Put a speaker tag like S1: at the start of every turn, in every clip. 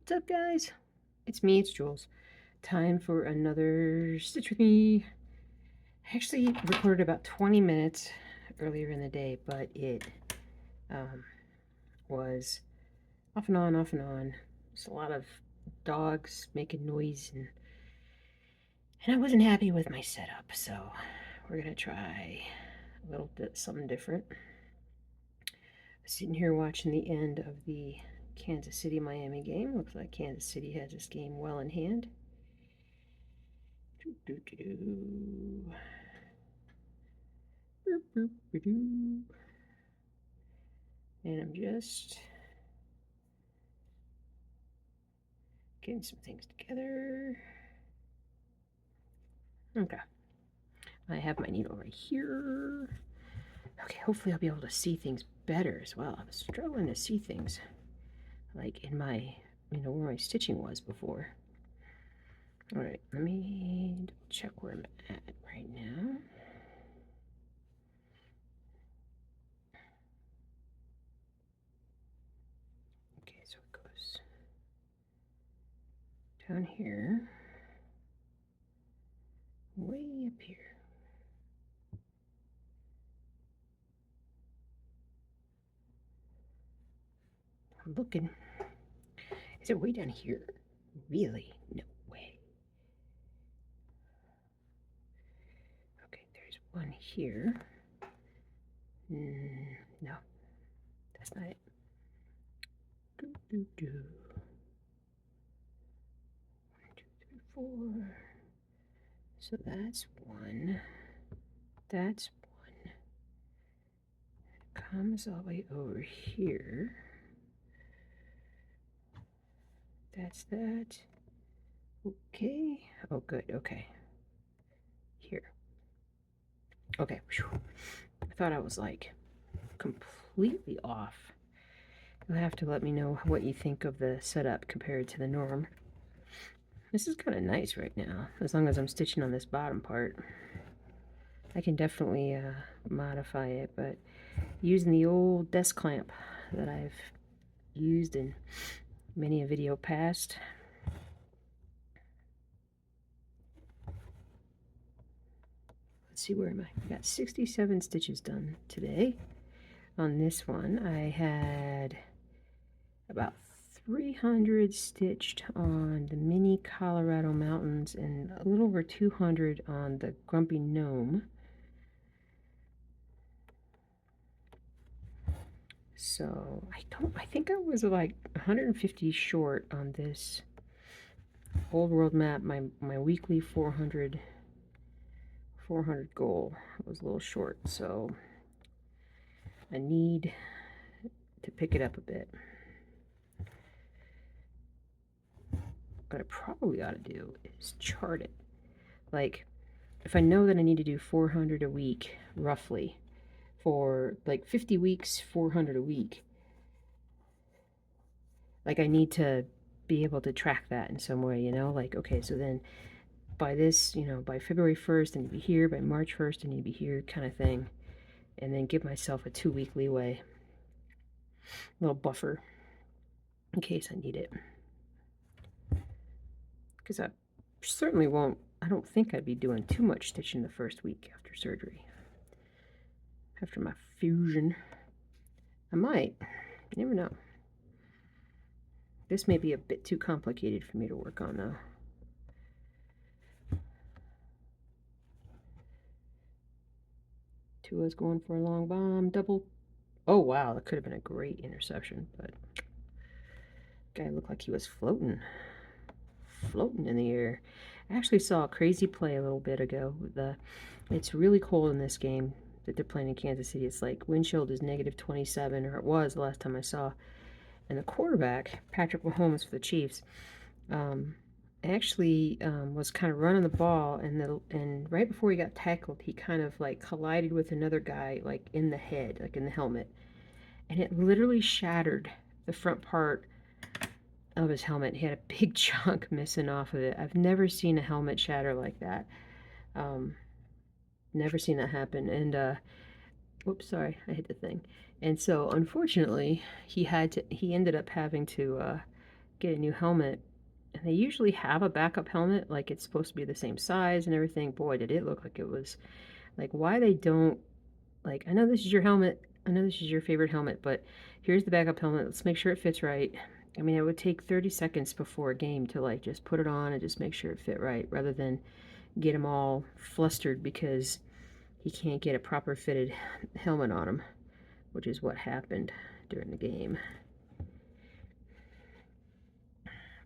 S1: What's up, guys? It's me, it's Jules. Time for another Stitch with Me. I actually recorded about 20 minutes earlier in the day, but it um, was off and on, off and on. There's a lot of dogs making noise, and I wasn't happy with my setup, so we're gonna try a little bit something different. Sitting here watching the end of the Kansas City Miami game. Looks like Kansas City has this game well in hand. And I'm just getting some things together. Okay. I have my needle right here. Okay, hopefully I'll be able to see things better as well. I was struggling to see things like in my, where my stitching was before. All right, let me check where I'm at right now. Okay, so it goes down here, way up here. I'm looking. Is it way down here? Really? No way. Okay, there's one here. No, that's not it. Do, do, do. 1, 2, 3, 4. So that's one. That's one. It comes all the way over here. That's that. Okay. Oh, good. Okay. Here. Okay. I thought I was like completely off. You'll have to let me know what you think of the setup compared to the norm. This is kind of nice right now, as long as I'm stitching on this bottom part. I can definitely modify it, but using the old desk clamp that I've used in many a video past. Let's see, where am I? I got 67 stitches done today. On this one, I had about 300 stitched on the mini Colorado mountains and a little over 200 on the Grumpy Gnome. So I think I was like 150 short on this Old World map. My weekly 400 goal was a little short, so I need to pick it up a bit. What I probably ought to do is chart it. Like, if I know that I need to do 400 a week, roughly, for like 50 weeks, 400 a week, like I need to be able to track that in some way, like, okay, so then by this, by February 1st, I need to be here, by March 1st, I need to be here, kind of thing, and then give myself a 2-week leeway, a little buffer, in case I need it. Because I certainly won't, I don't think I'd be doing too much stitching the first week after surgery. After my fusion. I might. You never know. This may be a bit too complicated for me to work on, though. Tua's going for a long bomb. Double. Oh, wow. That could have been a great interception, but guy looked like he was floating in the air. I actually saw a crazy play a little bit ago. It's really cold in this game that they're playing in Kansas City. It's like wind chill is negative 27, or it was the last time I saw. And the quarterback, Patrick Mahomes for the Chiefs, actually was kind of running the ball, and right before he got tackled, he kind of like collided with another guy, like in the head, like in the helmet, and it literally shattered the front part of his helmet. He had a big chunk missing off of it. I've never seen a helmet shatter like that. Never seen that happen. And whoops, sorry, I hit the thing. And so unfortunately, he ended up having to get a new helmet. And they usually have a backup helmet, like it's supposed to be the same size and everything. Boy, did it look like it was, like, why they don't, like, I know this is your helmet, I know this is your favorite helmet, but here's the backup helmet, let's make sure it fits right. I mean, it would take 30 seconds before a game to, like, just put it on and just make sure it fit right, rather than get him all flustered because he can't get a proper fitted helmet on him, which is what happened during the game.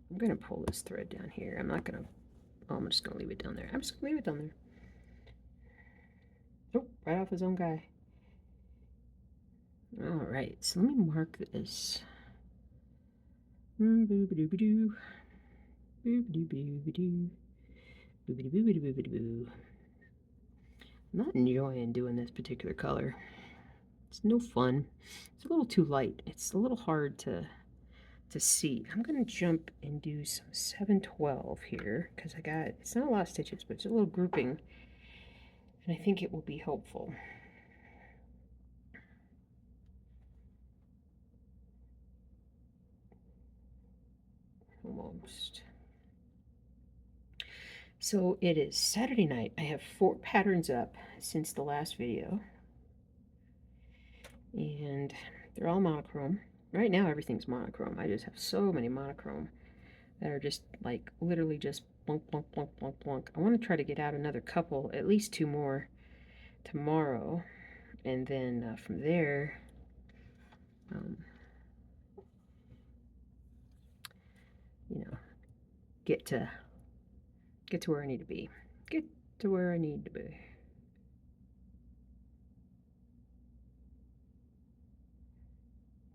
S1: I'm gonna pull this thread down here. I'm not gonna, oh, I'm just gonna leave it down there. I'm just gonna leave it down there. Oh, right off his own guy. All right, so let me mark this. Boobity-boobity-doo. Boobity-boobity-doo. Boobity-boobity-boobity-boo. I'm not enjoying doing this particular color. It's no fun. It's a little too light. It's a little hard to see. I'm gonna jump and do some 712 here because I got, it's not a lot of stitches, but it's a little grouping, and I think it will be helpful. Almost. So it is Saturday night. I have 4 patterns up since the last video, and they're all monochrome. Right now everything's monochrome. I just have so many monochrome that are just like literally just blunk, blunk, blunk, blunk, blunk. I want to try to get out another couple, at least 2 more tomorrow, and then from there, you know, get to where I need to be. Get to where I need to be.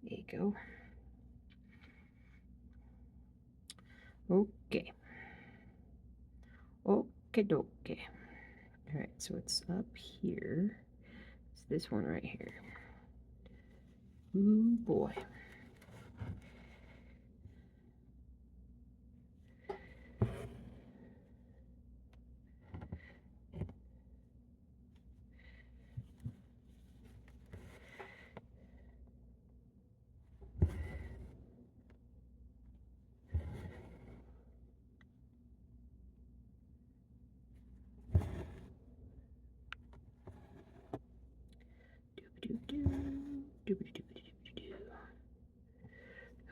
S1: There you go. Okay. Okay, dokie. Alright, so it's up here. It's this one right here. Ooh boy.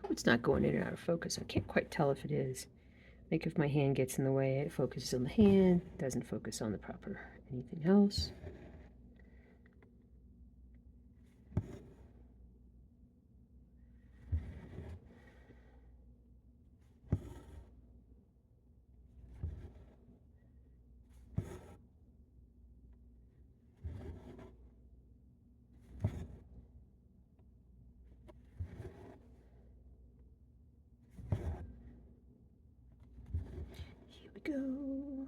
S1: Hope it's not going in and out of focus. I can't quite tell if it is. Like if my hand gets in the way, it focuses on the hand, doesn't focus on the proper anything else. Here we go.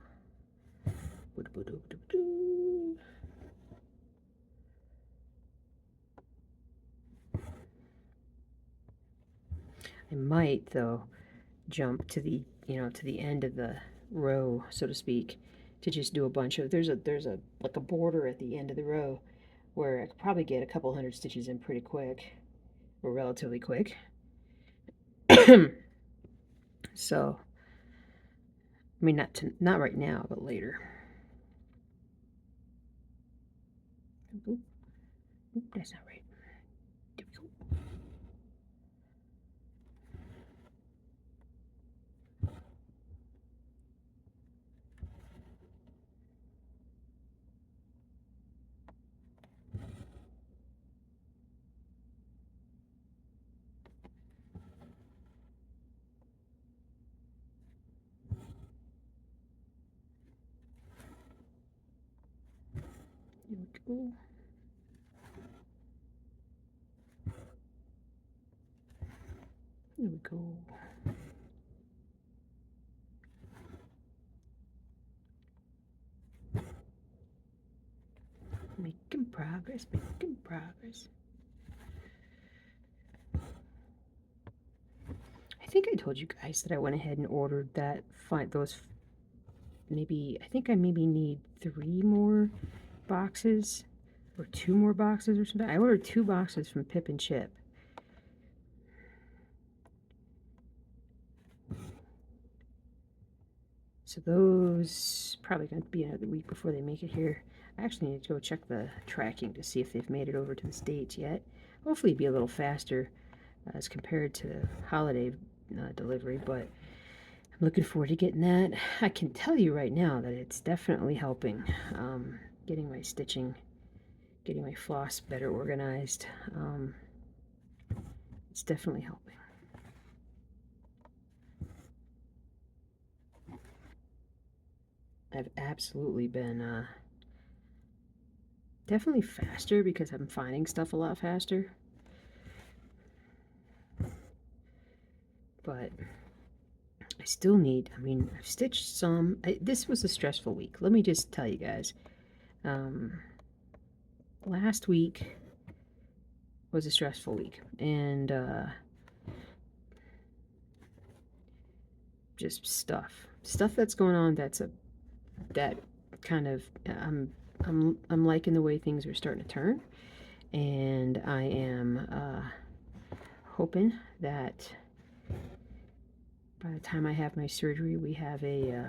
S1: I might, though, jump to the, to the end of the row, so to speak, to just do a bunch of, there's a like a border at the end of the row where I could probably get a couple hundred stitches in pretty quick, or relatively quick. So, I mean, not right now, but later. Oop, oop, that's not right. There we go. There we go. There we go. Making progress, making progress. I think I told you guys that I went ahead and ordered that, maybe, I think I maybe need 3 more boxes, or 2 more boxes or something. I ordered 2 boxes from Pip and Chip. So those probably going to be another week before they make it here. I actually need to go check the tracking to see if they've made it over to the States yet. Hopefully it'd be a little faster as compared to holiday delivery, but I'm looking forward to getting that. I can tell you right now that it's definitely helping. Getting my stitching, getting my floss better organized. It's definitely helping. I've absolutely been definitely faster because I'm finding stuff a lot faster. But I still need, I mean, I've stitched some. This was a stressful week. Let me just tell you guys. Last week was a stressful week. And just stuff that's going on that kind of I'm liking the way things are starting to turn, and I am hoping that by the time I have my surgery we have a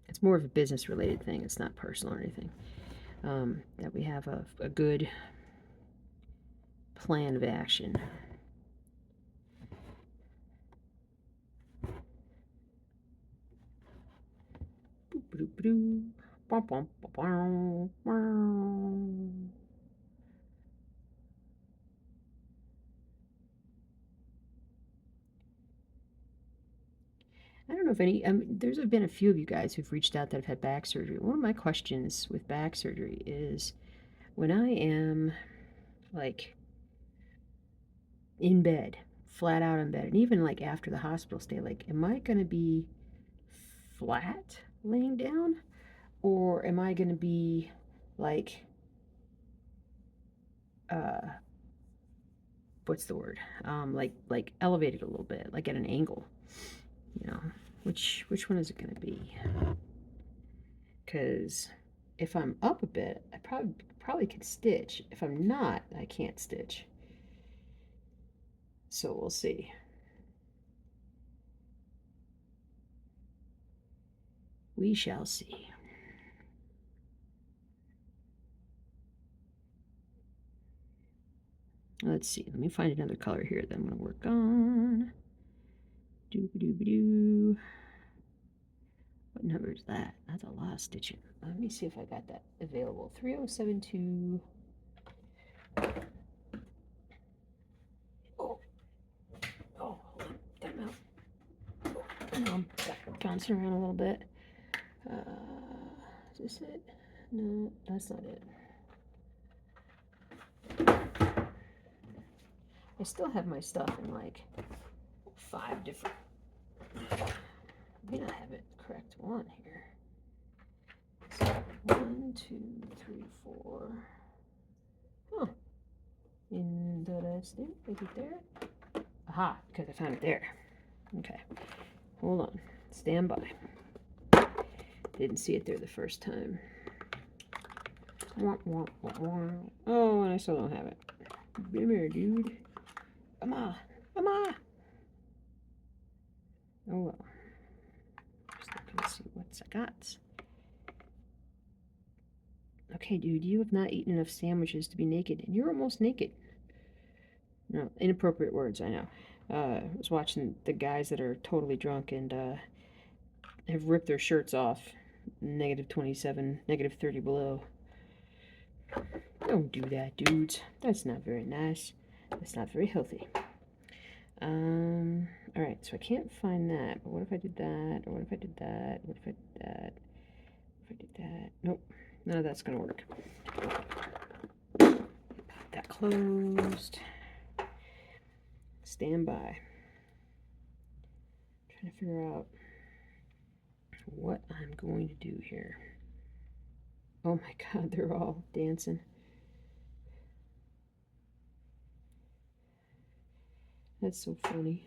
S1: it's more of a business related thing, it's not personal or anything, that we have a good plan of action. I don't know if any, there's been a few of you guys who've reached out that have had back surgery. One of my questions with back surgery is when I am like in bed, flat out in bed, and even like after the hospital stay, like, am I going to be flat laying down, or am I going to be like, what's the word? Like elevated a little bit, like at an angle, you know? Which one is it going to be? Because if I'm up a bit, I probably can stitch. If I'm not, I can't stitch. So we'll see. We shall see. Let's see. Let me find another color here that I'm going to work on. Doo-ba-doo-ba-doo. What number is that? That's a lot of stitching. Let me see if I got that available. 3072. Oh, hold on. That mouth. Bouncing around a little bit. Is this it? No, that's not it. I still have my stuff in like 5 different. May not have it correct one here. So 1, 2, 3, 4. Oh, interesting. Is it there? Aha, because I found it there. Okay, hold on. Stand by. Didn't see it there the first time. Oh, and I still don't have it. Come here, dude. Come on. Come on. Oh well. Just looking to see what's I got. Okay, dude, you have not eaten enough sandwiches to be naked, and you're almost naked. No, inappropriate words, I know. I was watching the guys that are totally drunk and have ripped their shirts off. -27, -30 below. Don't do that, dudes. That's not very nice. That's not very healthy. Alright, so I can't find that. But what if I did that? Or what if I did that? What if I did that? If I did that? Nope. None of that's gonna work. That closed. Stand by. Trying to figure out what I'm going to do here. Oh my god, they're all dancing. That's so funny.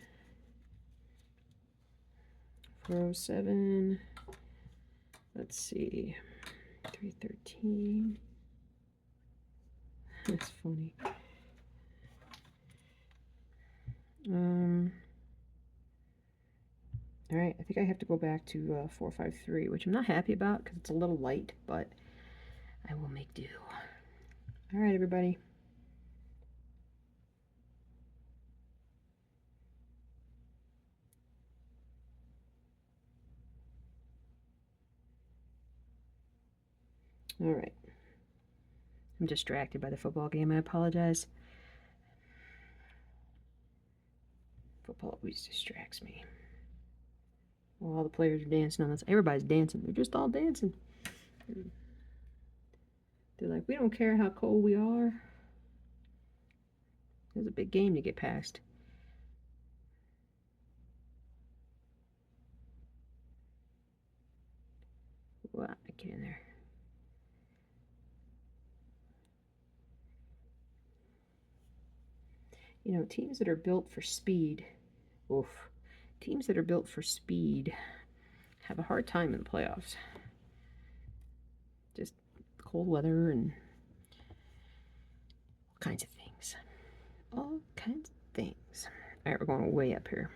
S1: 407. Let's see. 313. That's funny. All right, I think I have to go back to 453, which I'm not happy about because it's a little light, but I will make do. All right, everybody. All right. I'm distracted by the football game. I apologize. Football always distracts me. Well, all the players are dancing on this. Everybody's dancing. They're just all dancing. They're like, we don't care how cold we are. There's a big game to get past. Wow, get in there. You know, teams that are built for speed, oof, teams that are built for speed have a hard time in the playoffs. Just cold weather and all kinds of things. All kinds of things. All right, we're going way up here.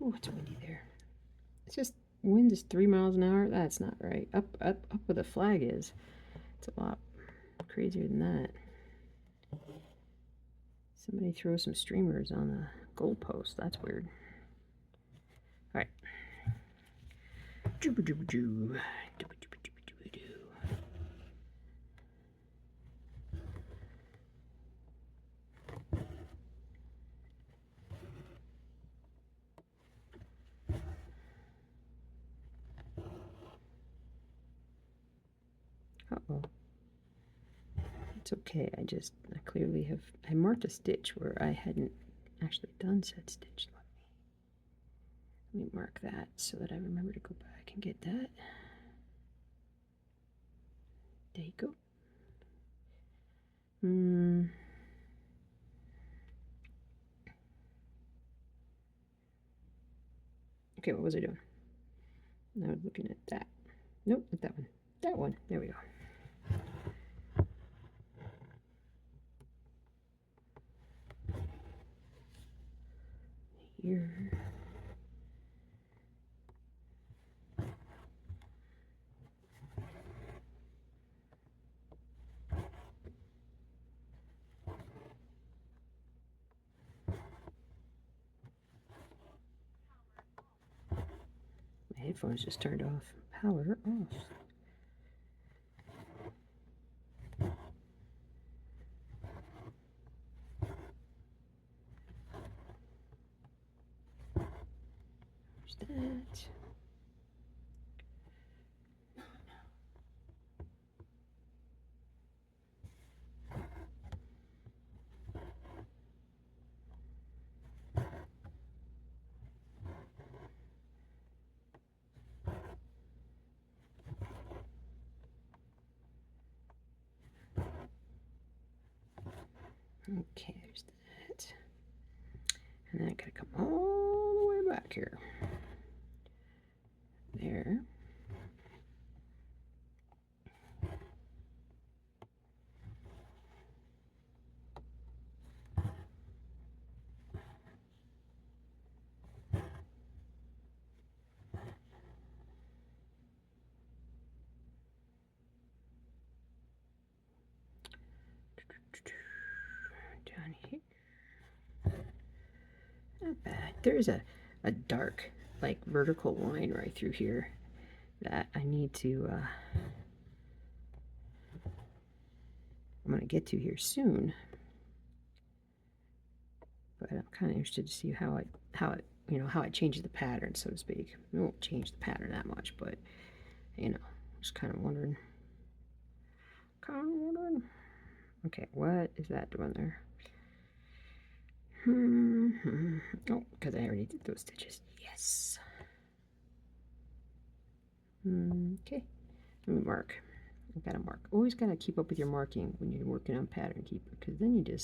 S1: Oh, it's windy there. It's just wind is 3 miles an hour. That's not right. Up where the flag is. It's a lot crazier than that. Somebody throw some streamers on the goalpost. That's weird. All right. Uh-oh. It's okay. I clearly have, I marked a stitch where I hadn't actually done said stitch. Let me mark that so that I remember to go back and get that. There you go. Okay, what was I doing? I was looking at that. Nope, not that one. That one. There we go. Here. My headphones just turned off. Power off. There's that. Okay, there's that. And then I gotta come all the way back here. There. Down here. Not bad. There's a dark, like, vertical line right through here that I need to, I'm going to get to here soon. But I'm kind of interested to see how it changes the pattern, so to speak. It won't change the pattern that much, but, just kind of wondering. Okay, what is that doing there? Oh, because I already did those stitches. Yes. Okay. Let me mark. I gotta mark. Always gotta keep up with your marking when you're working on Pattern Keeper, because then you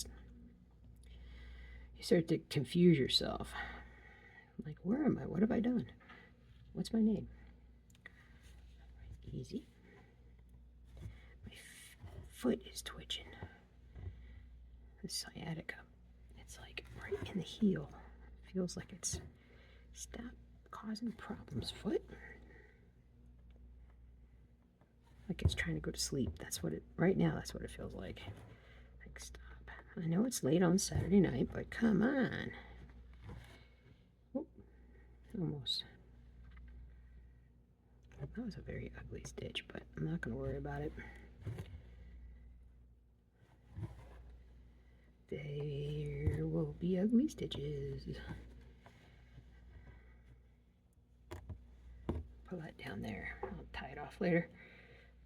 S1: start to confuse yourself. Like, where am I? What have I done? What's my name? Easy. My foot is twitching. The sciatica. It's like right in the heel. Feels like it's stop causing problems. Foot. Like it's trying to go to sleep. That's what it, right now, that's what it feels like. Like, stop. I know it's late on Saturday night, but come on. Oh, almost. That was a very ugly stitch, but I'm not going to worry about it. There will be ugly stitches. Pull that down there. I'll tie it off later.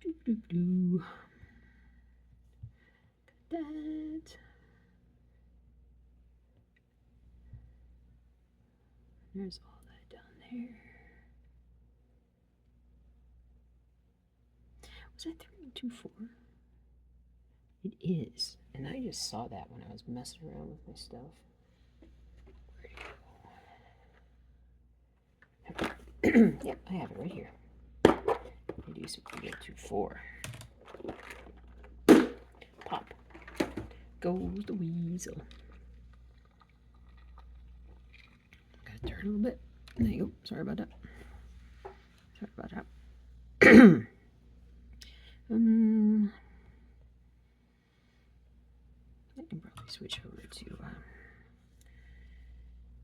S1: Doo -doo -doo. That. There's all that down there. Was that 3024? It is. And I just saw that when I was messing around with my stuff. Yep, I have it right here. Reduce it to 24. Pop. Goes the weasel. Gotta turn a little bit. There you go. Sorry about that. Sorry about that. I can probably switch over to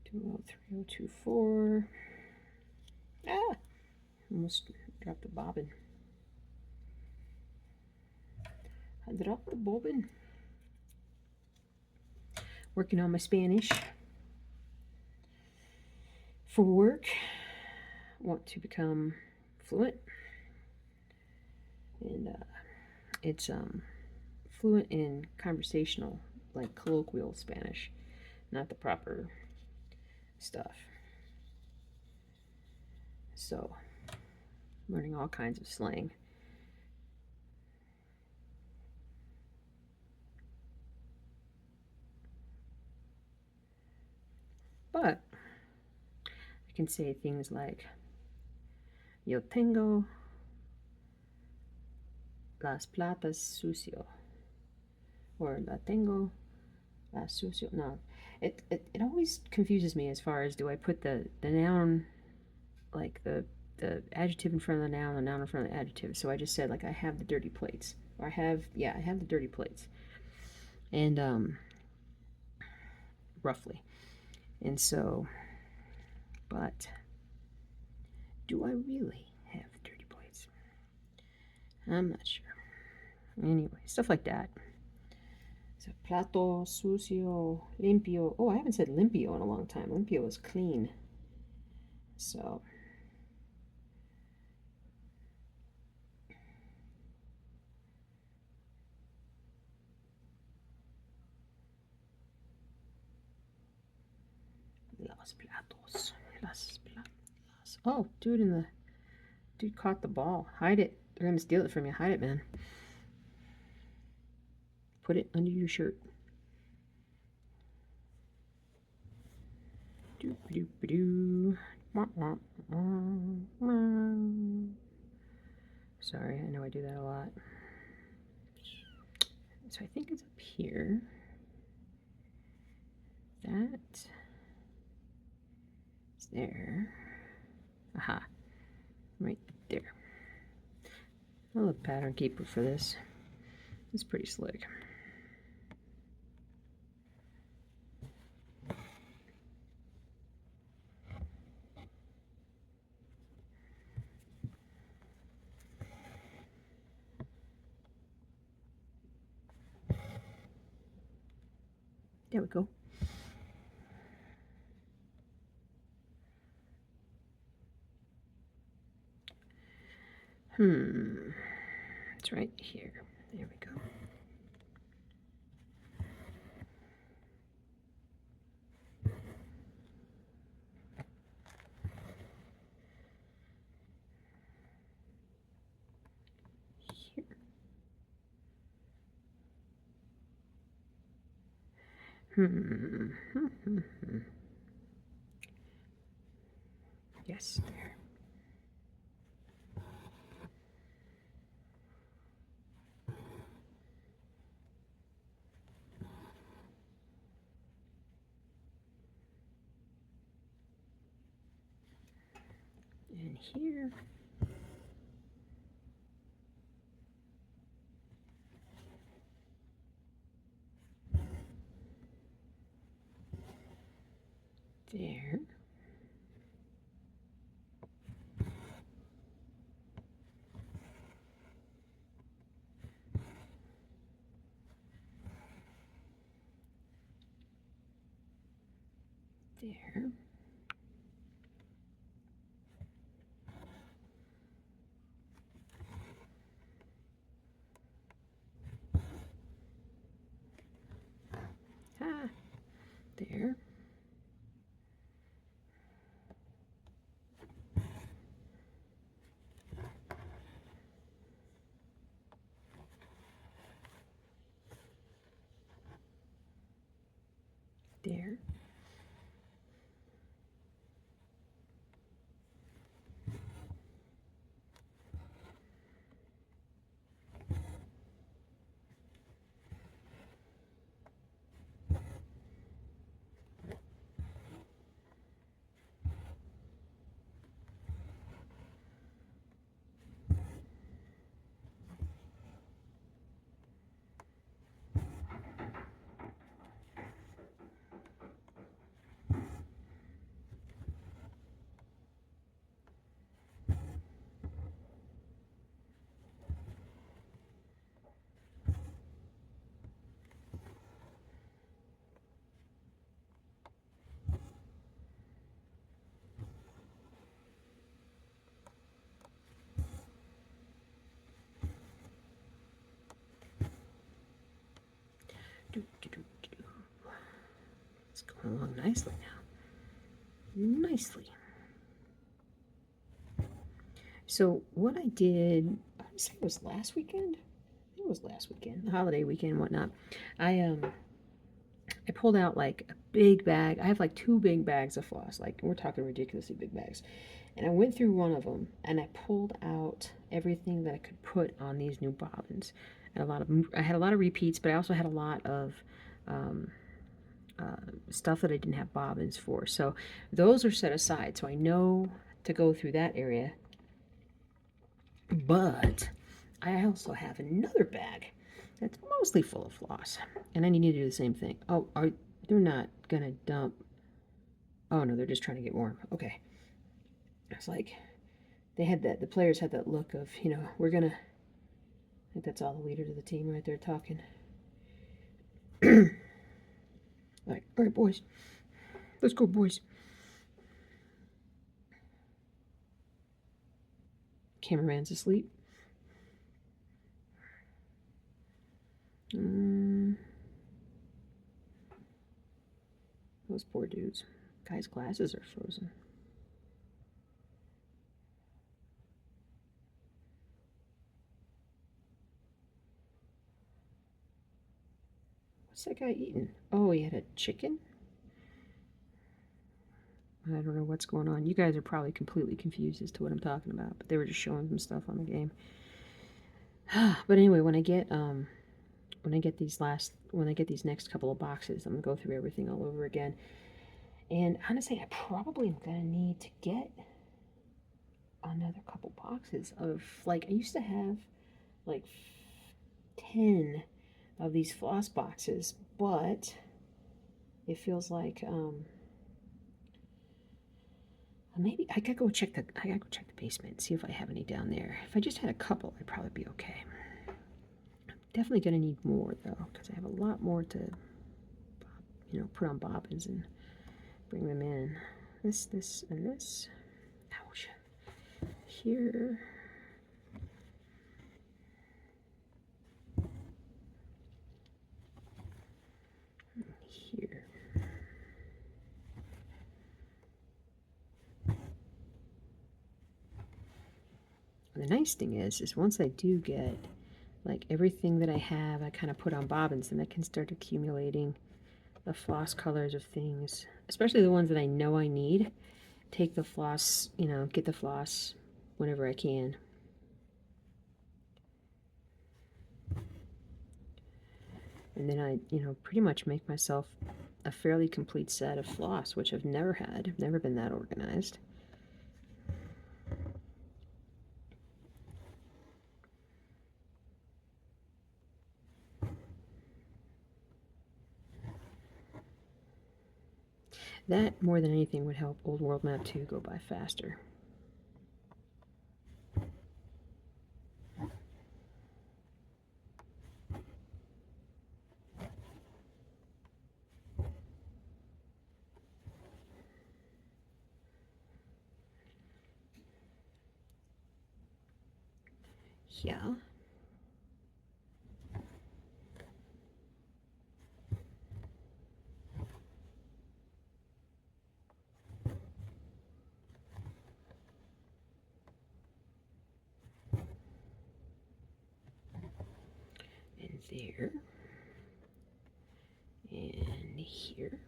S1: 203024. Ah! Almost dropped the bobbin. I dropped the bobbin. Working on my Spanish for work. Want to become fluent, and it's fluent in conversational, like colloquial Spanish, not the proper stuff. So, learning all kinds of slang. But I can say things like, yo tengo las platas sucio, or la tengo las sucio. No, it always confuses me as far as, do I put the noun, like the adjective in front of the noun in front of the adjective. So I just said, like, I have the dirty plates, or I have the dirty plates, and roughly. And so, but do I really have dirty plates? I'm not sure. Anyway, stuff like that. So, plato, sucio, limpio. Oh, I haven't said limpio in a long time. Limpio is clean. So, los platos. Las platos. Oh, dude caught the ball. Hide it. They're gonna steal it from you. Hide it, man. Put it under your shirt. Sorry, I know I do that a lot. So I think it's up here. That is there. Aha. Right there. I love pattern keeper for this. It's pretty slick. There we go. It's right here. There we go. Here. Yes, there. here. There. There. Ah, there. There. Do, do, do, do. It's going along nicely now. Nicely. So what I did, I would say it was last weekend. I think it was last weekend, the holiday weekend and whatnot. I pulled out like a big bag. I have like 2 big bags of floss. Like we're talking ridiculously big bags. And I went through one of them and I pulled out everything that I could put on these new bobbins. And I had a lot of repeats, but I also had a lot of stuff that I didn't have bobbins for. So those are set aside. So I know to go through that area. But I also have another bag that's mostly full of floss. And I need to do the same thing. Oh, they're not going to dump. Oh, no, they're just trying to get warm. Okay. It's like they had that, the players had that look of, you know, we're going to, I think that's all the leaders of the team right there talking. Like, all right, boys. Let's go, boys. Cameraman's asleep. Those poor dudes. Guy's glasses are frozen. What's that guy eating? Oh, he had a chicken? I don't know what's going on. You guys are probably completely confused as to what I'm talking about, but they were just showing some stuff on the game. But anyway, when I get these next couple of boxes, I'm gonna go through everything all over again. And honestly, I probably am gonna need to get another couple boxes of, like, I used to have like 10 of these floss boxes, but it feels like maybe I gotta go check the basement and see if I have any down there. If I just had a couple, I'd probably be okay. I'm definitely gonna need more though, because I have a lot more to, you know, put on bobbins and bring them in. This, and this. Ouch. Here. Here. And the nice thing is once I do get like everything that I have, I kind of put on bobbins, and I can start accumulating the floss colors of things, especially the ones that I know I need. Take the floss, you know, get the floss whenever I can. And then I, you know, pretty much make myself a fairly complete set of floss, which I've never had. I've never been that organized. That, more than anything, would help Old World Map 2 go by faster. Yeah. And there. And here.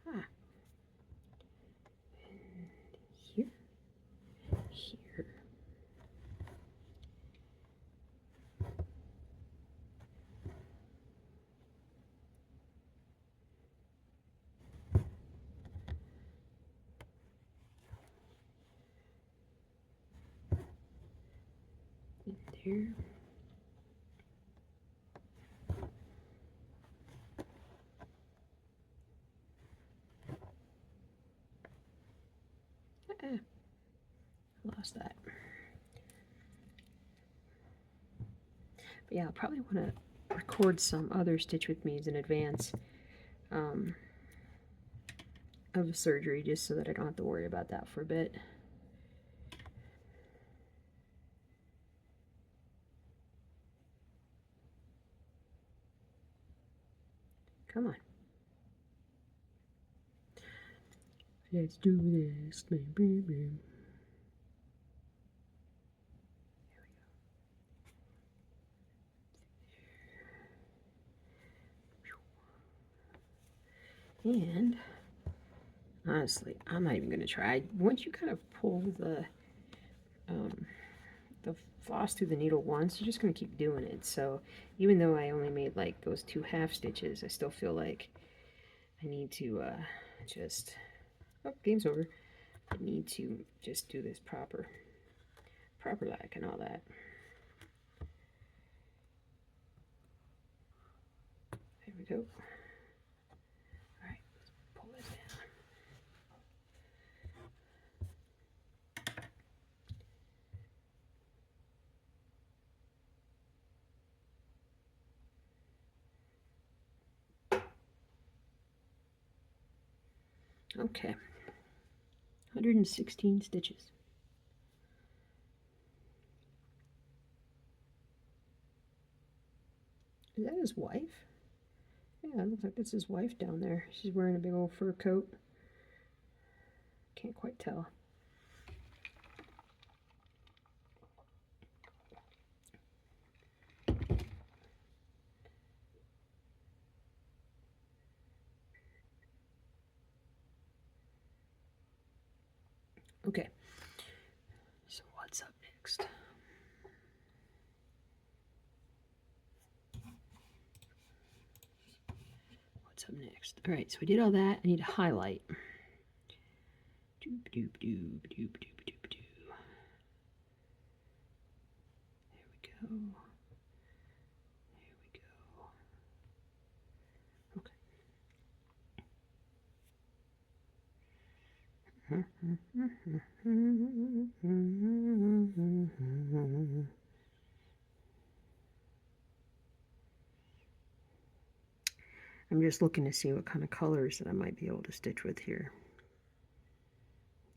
S1: Ah. And here. Here. And there. Lost that. But yeah, I'll probably want to record some other Stitch With Me's in advance of surgery, just so that I don't have to worry about that for a bit. Come on. Let's do this. There we go. And honestly, I'm not even going to try. Once you kind of pull the floss through the needle once, you're just going to keep doing it. So even though I only made like those 2 half stitches, I still feel like I need to just, oh, game's over. I need to just do this proper like and all that. There we go. All right, let's pull this down. Okay. 116 stitches. Is that his wife? Yeah, it looks like that's his wife down there. She's wearing a big old fur coat. Can't quite tell. Okay, so what's up next? What's up next? All right, so we did all that. I need to highlight. Doop, doop, doop, doop, doop, doop, doop. There we go. There we go. Okay. I'm just looking to see what kind of colors that I might be able to stitch with here.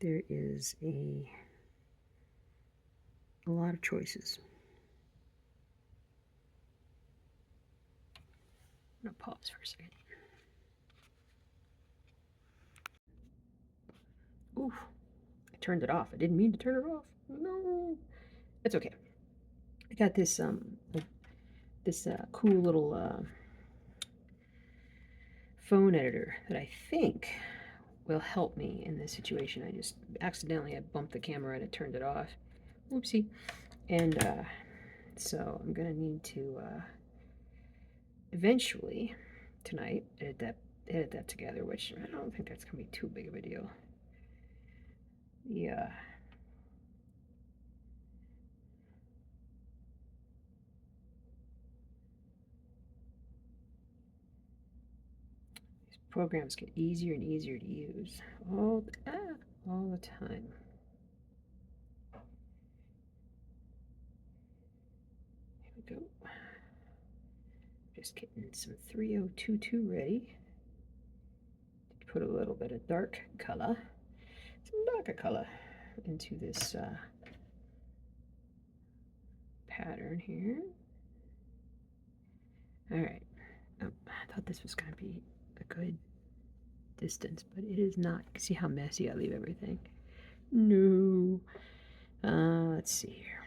S1: There is a lot of choices. I'm gonna pause for a second. Oof, I turned it off. I didn't mean to turn it off. No, it's okay. I got this cool little phone editor that I think will help me in this situation. I just accidentally bumped the camera and it turned it off. Oopsie. And so I'm gonna need to eventually tonight edit that together, which I don't think that's gonna be too big of a deal. Yeah. programs get easier and easier to use all the time. Here we go. Just getting some 3022 ready. Put a little bit of dark color, some darker color into this pattern here. All right. Oh, I thought this was going to be a good distance, but it is not. See how messy I leave everything? No. Let's see here.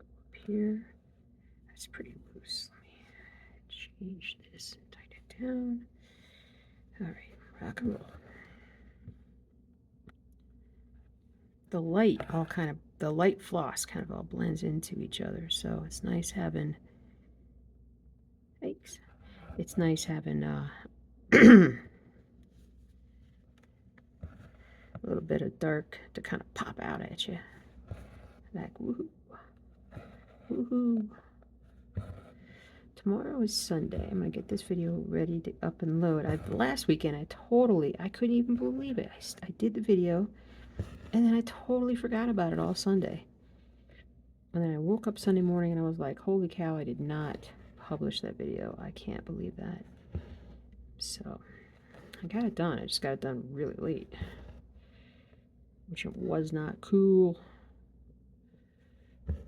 S1: Up here. That's pretty loose. Let me change this and tighten it down. All right, rock and roll. The light floss kind of all blends into each other, so it's nice having. Thanks. It's nice having a little bit of dark to kind of pop out at you. Like woohoo, woohoo. Tomorrow is Sunday. I'm gonna get this video ready to up and load. Last weekend I couldn't even believe it. I did the video and then I totally forgot about it all Sunday. And then I woke up Sunday morning and I was like, holy cow, I did not publish that video. I can't believe that. So I got it done. I just got it done really late, which was not cool.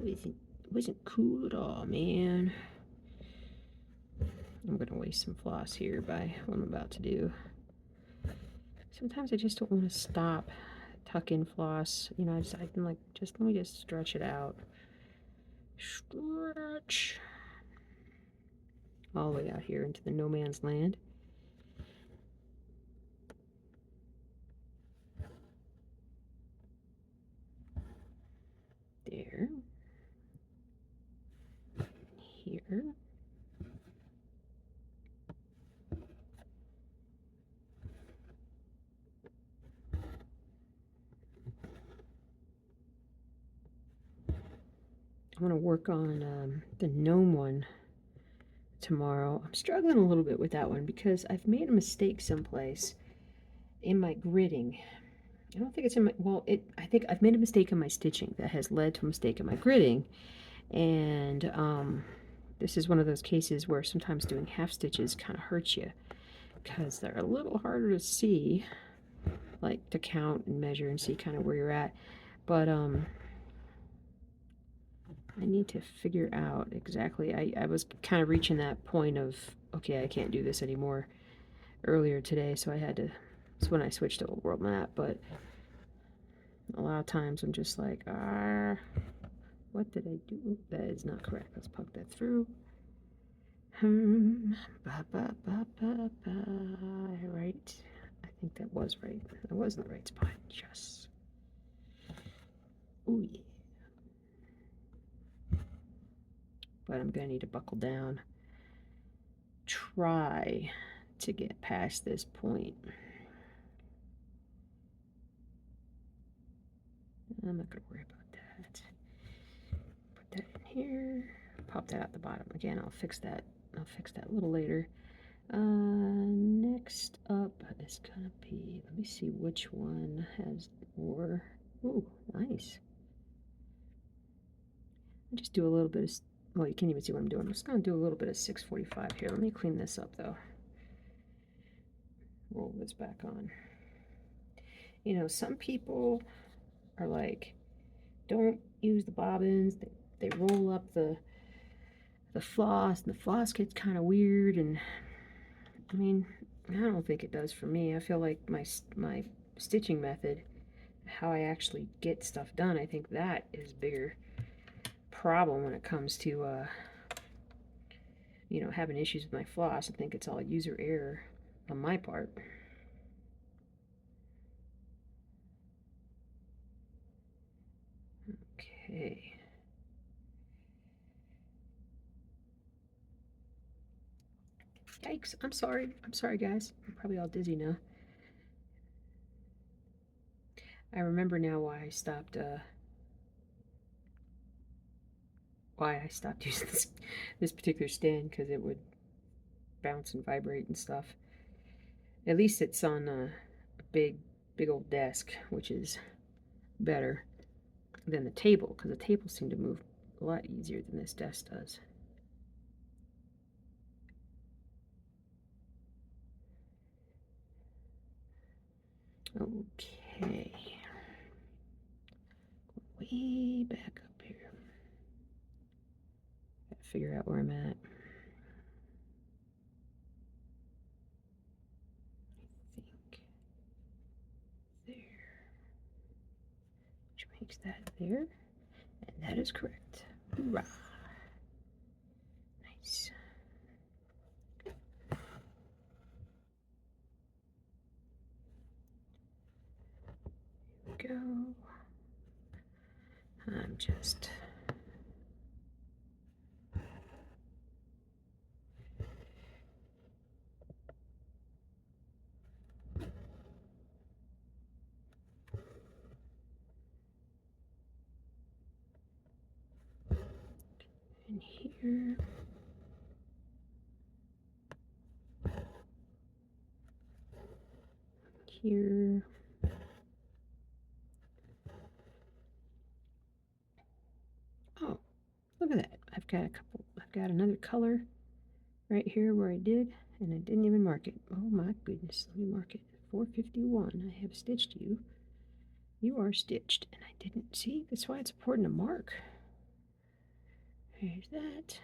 S1: It wasn't cool at all, man. I'm gonna waste some floss here by what I'm about to do. Sometimes I just don't want to stop, tuck in floss. You know, I can like let me just stretch it out. Stretch all the way out here into the no man's land. There. Here. I'm going to work on the gnome one tomorrow. I'm struggling a little bit with that one because I've made a mistake someplace in my gridding. I don't think it's in my, well, I think I've made a mistake in my stitching that has led to a mistake in my gridding. And this is one of those cases where sometimes doing half stitches kind of hurts you because they're a little harder to see, like to count and measure and see kind of where you're at. But I need to figure out exactly. I was kind of reaching that point of, okay, I can't do this anymore earlier today, so I had to, that's when I switched to Old World Map. But a lot of times I'm just like, what did I do? Oop, that is not correct. Let's poke that through. Right. I think that was right. That was in the right spot. Yes. Oh yeah. But I'm gonna need to buckle down. Try to get past this point. I'm not gonna worry about that. Put that in here. Pop that out the bottom. Again, I'll fix that. I'll fix that a little later. Next up is gonna be, let me see which one has more. Ooh, nice. I just do a little bit of, well, you can't even see what I'm doing. I'm just gonna do a little bit of 645 here. Let me clean this up though. Roll this back on. You know, some people are like, don't use the bobbins. They roll up the floss, and the floss gets kind of weird. And I mean, I don't think it does for me. I feel like my stitching method, how I actually get stuff done, I think that is a bigger problem when it comes to you know, having issues with my floss. I think it's all user error on my part. Okay. Yikes, I'm sorry. I'm sorry, guys. I'm probably all dizzy now. I remember now why I stopped using this particular stand, because it would bounce and vibrate and stuff. At least it's on a big old desk, which is better than the table, because the table seemed to move a lot easier than this desk does. Okay. Way back up here. Gotta figure out where I'm at. I think there. Which makes that there. And that is correct. Hoorah. Nice. Here we go. I'm just in here. Here. Oh, look at that. I've got another color right here where I did, and I didn't even mark it. Oh my goodness. Let me mark it. 451. I have stitched you. You are stitched, and I didn't see. That's why it's important to mark. There's that.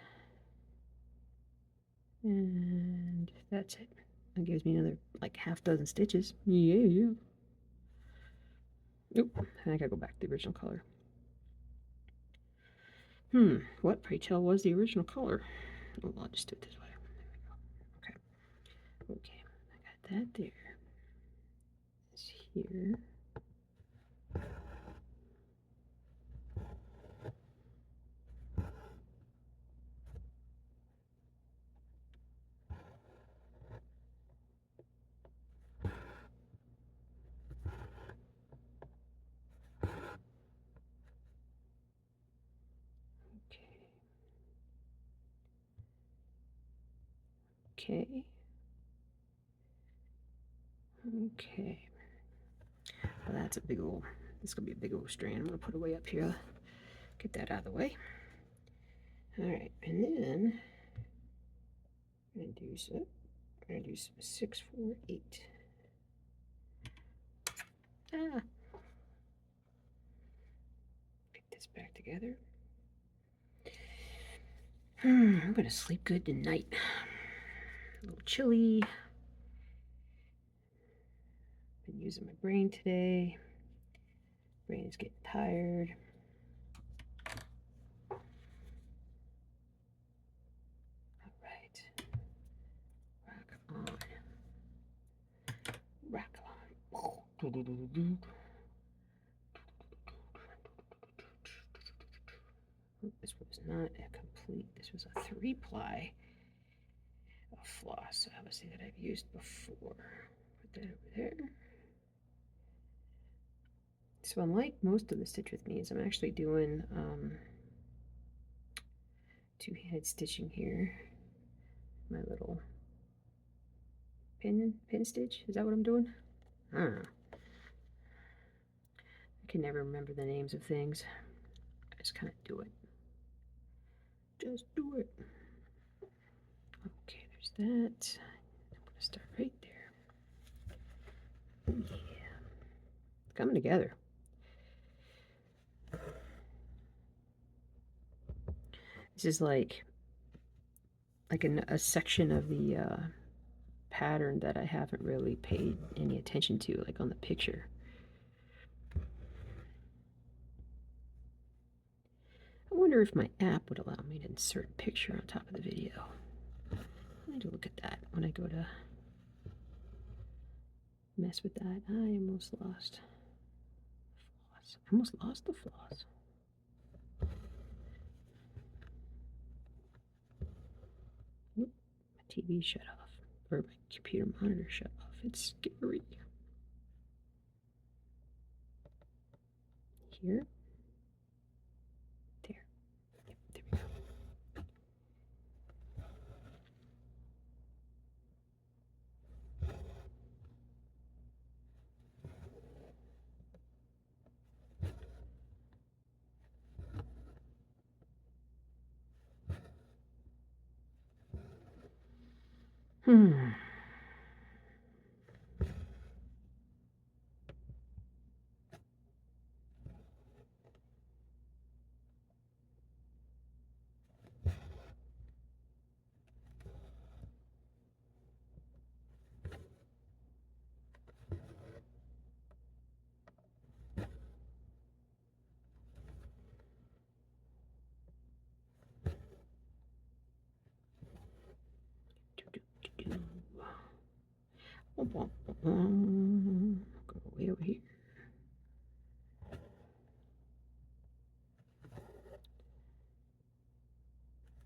S1: And that's it. That gives me another like half dozen stitches. Yeah. Oop, I gotta go back to the original color. What, pray tell, was the original color? Oh, I'll just do it this way. There we go. Okay, I got that there. It's here. Okay. Okay. Well, that's a big old, this is gonna be a big old strand. I'm gonna put it way up here. Get that out of the way. All right, and then I'm gonna do 6, 4, 8. Ah. Pick this back together. I'm gonna sleep good tonight. A little chilly. Been using my brain today. Brain is getting tired. All right. Rock on. Rock on. This was not a complete, this was a 3-ply of floss, obviously, that I've used before. Put that over there. So unlike most of the Stitch With Me's, I'm actually doing two-handed stitching here. My little pin stitch, is that what I'm doing? I don't know. I can never remember the names of things. I just kind of do it. Just do it. Okay, there's that. I'm gonna start right there. Yeah. It's coming together. This is like a section of the pattern that I haven't really paid any attention to, like on the picture. I wonder if my app would allow me to insert a picture on top of the video. I need to look at that when I go to mess with that. I almost lost floss. I almost lost the floss. Oop, my TV shut off, or my computer monitor shut off. It's scary. Here. There. Yep, there we go. Hmm. Go way over here.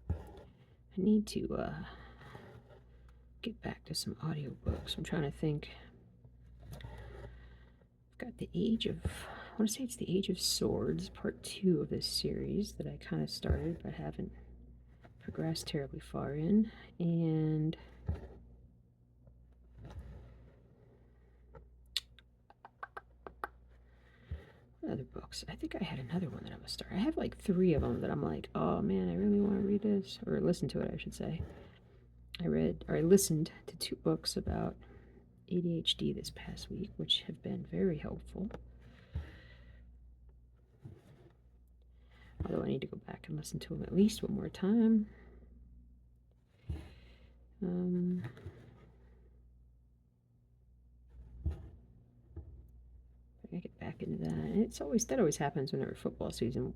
S1: I need to get back to some audiobooks. I'm trying to think. I've got the Age of, I want to say it's the Age of Swords, part 2 of this series that I kind of started but haven't progressed terribly far in. And other books. I think I had another one that I'm gonna start. I have like 3 of them that I'm like, oh man, I really want to read this, or listen to it, I should say. I listened to 2 books about ADHD this past week, which have been very helpful. Although I need to go back and listen to them at least one more time. I get back into that. And that always happens whenever football season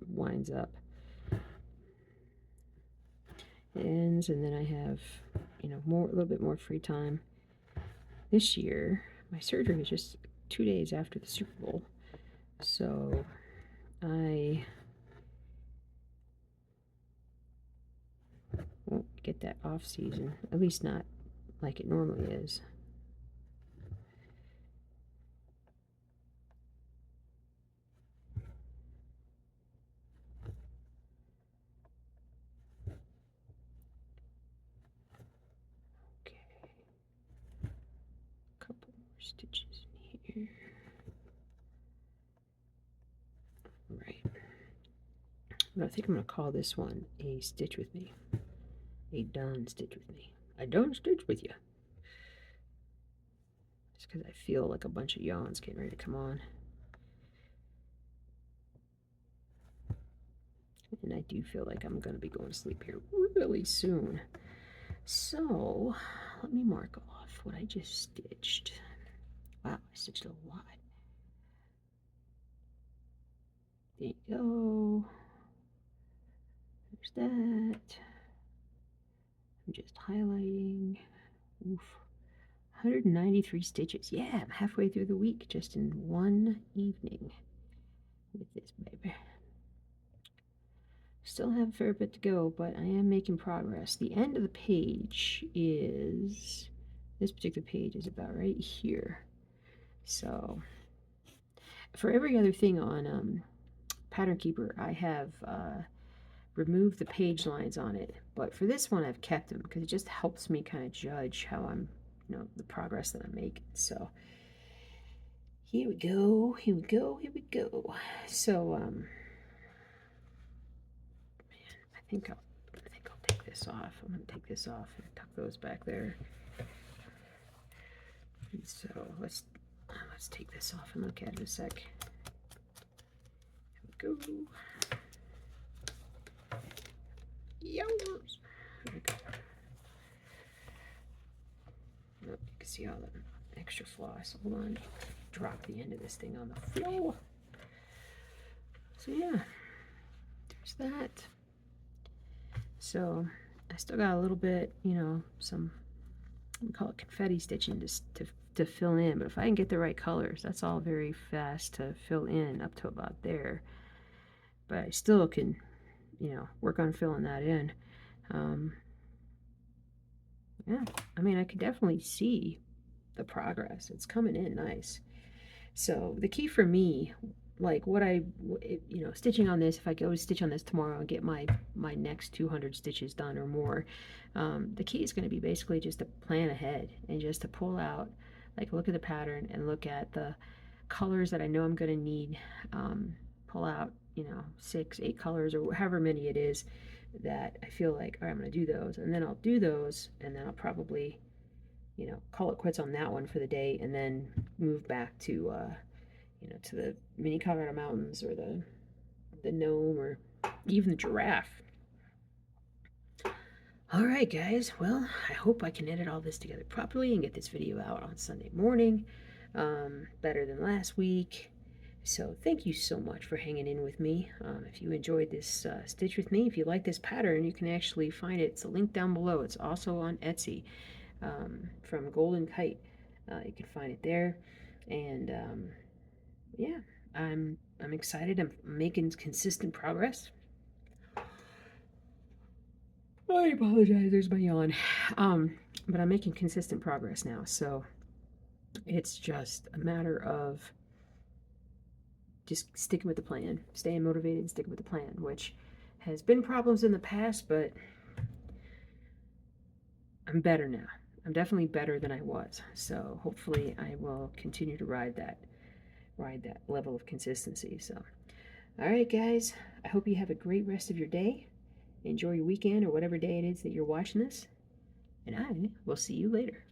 S1: winds up. Ends, and then I have, a little bit more free time. This year, my surgery is just 2 days after the Super Bowl, so I won't get that off season, at least not like it normally is. Okay, a couple more stitches in here. Right. But I think I'm going to call this one a stitch with me. A done stitch with me. I done stitch with you. Just because I feel like a bunch of yawns getting ready to come on. And I do feel like I'm going to be going to sleep here really soon. So, let me mark off what I just stitched. Wow, I stitched a lot. There you go. There's that. I'm just highlighting. Oof. 193 stitches. Yeah, I'm halfway through the week just in one evening with this baby. Still have a fair bit to go, but I am making progress. The end of the page is, this particular page is about right here. So for every other thing on Pattern Keeper, I have removed the page lines on it, but for this one I've kept them because it just helps me kind of judge how I'm, the progress that I'm making. So here we go, here we go, here we go. So man, I think I'll take this off. I'm gonna take this off and tuck those back there. And so let's take this off and look at it a sec. Here we go. Yours. There we go. Oh, you can see all the extra floss. Hold on. Drop the end of this thing on the floor. So yeah, there's that. So I still got a little bit, some, we call it confetti stitching to fill in. But if I can get the right colors, that's all very fast to fill in up to about there. But I still can, work on filling that in. Yeah, I mean, I could definitely see the progress. It's coming in nice. So the key for me, like stitching on this, if I go to stitch on this tomorrow and get my next 200 stitches done or more, the key is going to be basically just to plan ahead and just to pull out, like look at the pattern and look at the colors that I know I'm going to need, pull out you know, 6, 8 colors or however many it is that I feel like, all right, I'm going to do those. And then I'll do those, and then I'll probably, you know, call it quits on that one for the day, and then move back to, you know, to the mini Colorado Mountains or the gnome or even the giraffe. All right, guys. Well, I hope I can edit all this together properly and get this video out on Sunday morning, better than last week. So thank you so much for hanging in with me. If you enjoyed this stitch with me, if you like this pattern, you can actually find it. It's a link down below. It's also on Etsy from Golden Kite. You can find it there. And yeah, I'm excited. I'm making consistent progress. I apologize. There's my yawn. But I'm making consistent progress now. So it's just a matter of just sticking with the plan, staying motivated and sticking with the plan, which has been problems in the past, but I'm better now. I'm definitely better than I was. So hopefully I will continue to ride that level of consistency. So all right, guys, I hope you have a great rest of your day. Enjoy your weekend or whatever day it is that you're watching this, and I will see you later.